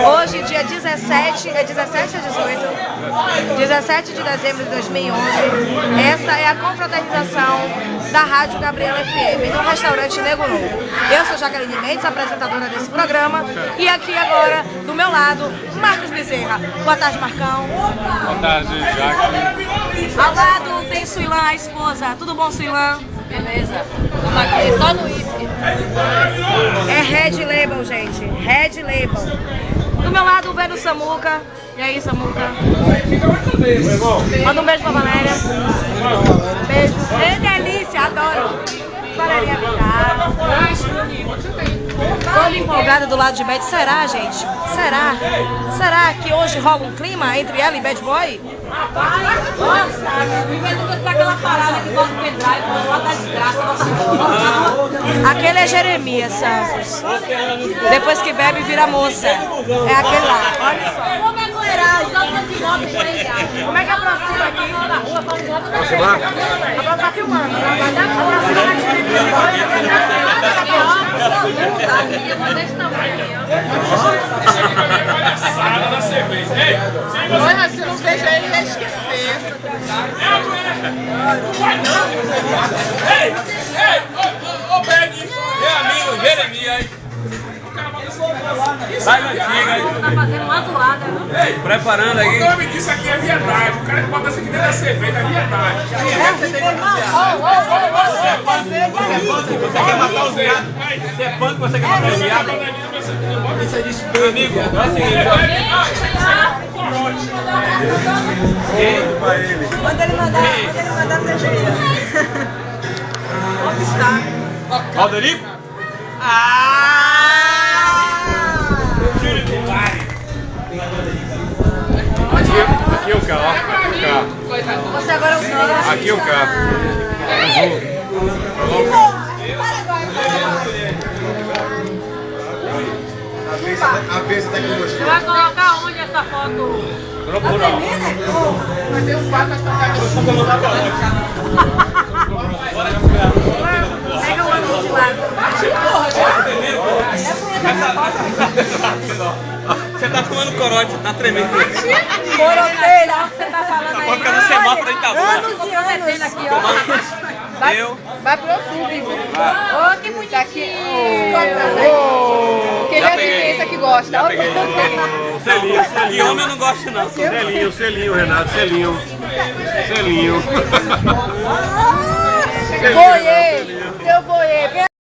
Hoje, dia 17, é 17 ou 18? 17 de dezembro de 2011. Essa é a confraternização da Rádio Gabriela FM no restaurante Nego Novo. Eu sou Jaqueline Mendes, apresentadora desse programa. E aqui agora, do meu lado, Marcos Bezerra. Boa tarde, Marcão. Boa tarde, Jaqueline. Ao lado tem Suilan, a esposa. Tudo bom, Suilan? Beleza. Vamos aqui, só no uísque. É Red Label, gente. Red Label. Do meu lado, o Vênus Samuca. E aí, Samuca? Manda um beijo pra Valéria. Beijo. É delícia, adoro. Valeria Vittar. Toda empolgada do lado de Bad. Será, gente? Será? Será que hoje rola um clima entre ela e Bad Boy? Aquele é Jeremias Santos. Depois que bebe, vira moça. É aquele lá. Olha só. Como é que aproxima aqui na rua? Aproximar? Tá filmando. Olha, se não veja ele, vai esquecer. Ô, Benny, meu amigo Jeremias. Sai da antiga aí. Tá fazendo uma zoada, viu? Preparando aí. O nome disso aqui é viadagem. O cara que bota isso aqui dentro da cerveja é viadagem. Você quer matar os viados? Você é punk, você quer matar os viados? Isso é desculpa, amigo. É o seguinte. Pra ele. Manda ele mandar pra gente. Onde está? Valderico? Aqui é o carro, ó. Você agora é o filho. Aqui é o carro. A vez até que eu Você vai colocar onde essa foto? Procura. Vai ter um pato Pega o ângulo de lado. Você tá tomando corote, tá tremendo. Coroteira, você tá falando aí. Pode ficar no semáforo aí, tá bom. Anos e anos. Aqui, ó. Vai pro YouTube. Ô, que bonitinho. Porque Já já peguei. tem esse que gosta. Já peguei. Selinho, homem eu não gosto não. Selinho, Renato, selinho. Foi ele.